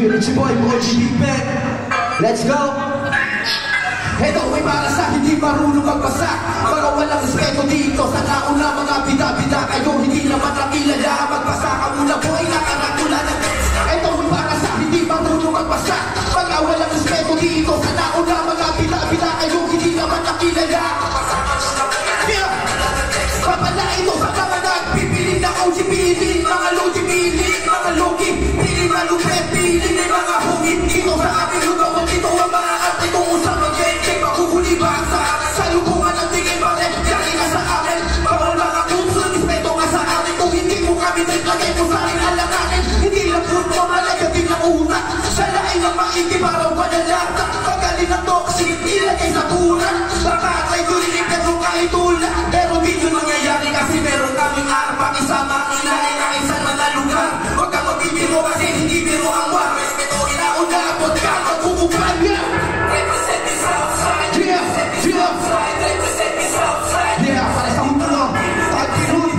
It's your boy, Moji Big Ben. Let's go! Ito ay para sa hindi marunong magbasa, mga walang respeto dito sa nauna, mga bida-bida kayo, hindi naman nakilala. Magbasa ka muna boy, nakaratula ng text. Ito ay para sa hindi marunong magbasa, mga walang respeto dito sa nauna, mga bida-bida kayo, hindi naman nakilala. Papala ito sa mga nagpipiling na OG-piling, mga logi-piling, mga logi, piling na lupet, piling na mga hugit. Dito sa aking lugaw, dito ang mga arte kung usap ang gente, makuhuli ba sa lubungan ang tingin pa rin, yari ka sa akin. Bawal mga kunso, respeto ka sa akin, kung hindi mo kami naglagay mo sa akin alanganin. Hindi lang po mamalaga din ang una, sa lain ng maiki parang panalata. Pagaling ang toxic, ilagay sa tulan, baka tayo tulinig pero kahit tula. Pero di yun mangyayari kasi meron kaming arpa, isama ang inahin na isang mga lugar. Huwag kang magbibiro kasi hindi biro ang war. Respeto inauna, abot ka, magkukupan niya. Represent me Southside, represent me Southside, represent me Southside. Yeah, para sa mundo no, Tagpinun,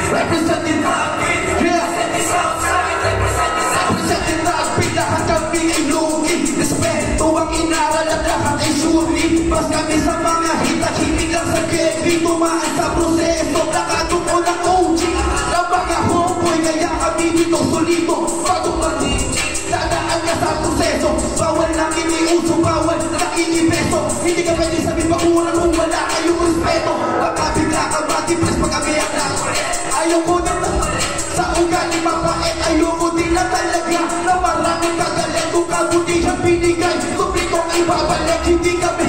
represent me Tagpin, represent me Southside, represent me Southside. Represent me Tagpin, lahat kami ay lugi. Respeto ang inaral at lahat ay suri. Mas kami sa mga hita, hindi lang sa Kevin, tumaan sa proseso, nakatuko ng OG. Na mga homeboy, kaya kami dito solido. Bagong dadaan ka sa proseso, bawal lang iniuso, bawal lang inibeso. Hindi ka pwede sabihin makulang kung wala kayong respeto. Baka bigla ka matipres pag-abiyak lang. Ayaw ko na sa ugali mapait, ayaw ko din na talaga na maraming kagalang kung kabutihang binigay. Tupli kong ibabalik, hindi kami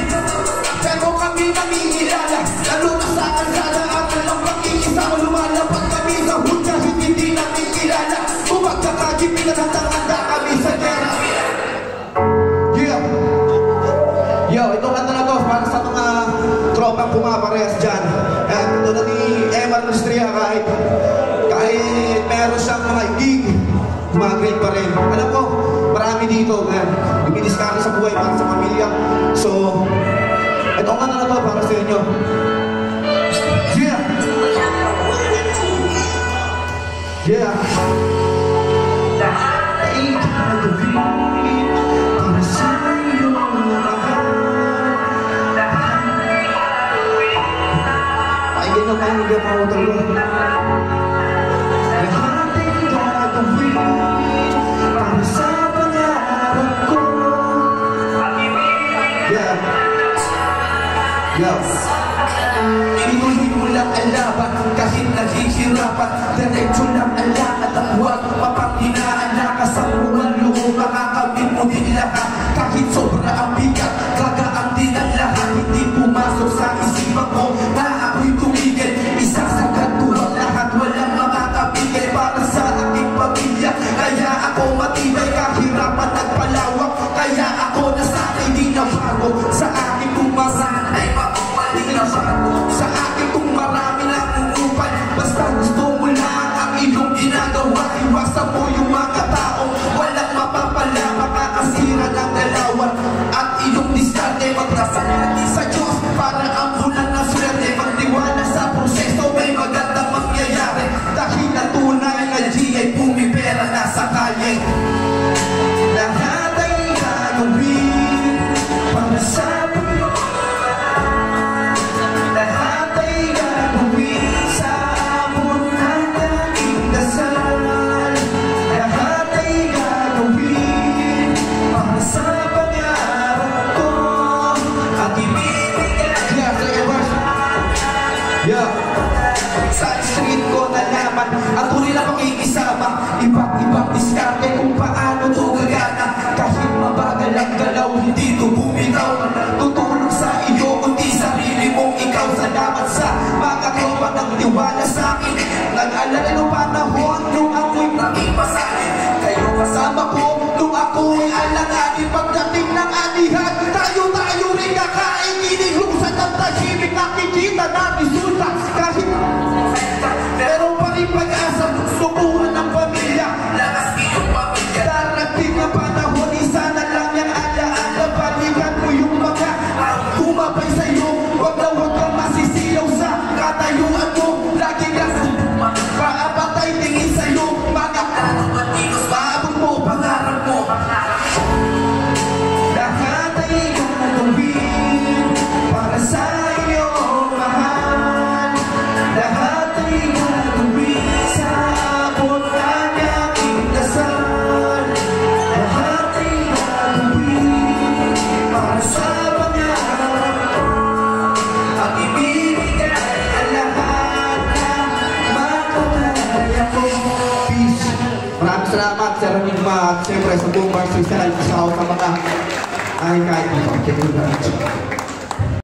pero kami nangihilala, lalo na sa kalsada at walang pag-iisa. Lumalapag kami sa hudya, hindi namin kilala. Kung magkakagip, pinatanda kami sa gera. Yeah! Yo, itong kanta na to para sa mga tropang pumaparehas dyan. At tulad ni Eman Lustria, kahit meron siyang mga gig, gumagrid pa rin. Alam ko, marami dito, dumidiskarte sa buhay para sa pamilya. So, ito nga na to para sa inyo. Yeah! Yeah! Ay, gagawin para sa iyo lahat. Pakinggan nyo kayo, hindi pa ako talaga. Lahat ay gagawin para sa pangarap ko. Yeah! Inuloy mo lang ang laban kahit naghihirapan. Diretso lang ang lakad at huwag mapanghinaan. Nakasampuan loob, makakamit mo din lahat. Kahit sobra ang bigat, gagaan din ang lahat. Hindi pumasok sa isipan ko na ako'y tumigil. Isasagad ko ang lahat, walang makakapigil para sa aking pamilya. Kaya ako matibay, kahirapan nagpalawak. Kaya ako nasanay, di na bago. Sa aking pumasan ay sa akin kung marami na kukupan. Basta gusto mo lang ang iyong ginagawa. Iwasan mo yung mga taong walang mapapala, makakasira ng galawan. At iyong diskarte, magdasal sa Diyos para ang bulan ng swerte. Magtiwala sa proseso, may magandang mangyayari. Dahil natunay na G ay pumipera na sa kalye. Lahat ay gagawin para sa at tuloy na pakikisama. Iba't-ibang diskarte kung paano ito gagana. Kahit mabagal ang galaw, hindi ito bumitaw. Tutulong sa iyo, kundi sarili mong ikaw. Salamat sa mga tropa ng tiwala sa akin. Nag-alala ng panahon nung ako'y nakipa sa akin. Kayo kasama ko nung ako'y alanganin. Pagdating ng anihan, tayo rin kakain. Inilusan ng tahimik, nakikita na resulta. Kahit meron pa rin pag-asa, sukuhan ng pamilya. Lakas iyong pamilya. Darating na panahon, isa na lang yung alaala. Balikan mo yung mga tumabay sa'yo. Huwag kang masisiyaw sa katayuan mo. Lagi kang paapatay tingin sa'yo. Mga maabot mo pangarap. salamat Sir Enigma at siyempre sa buong Mars Crystal, isa ako sa mga ay kahit ito. Thank you very much.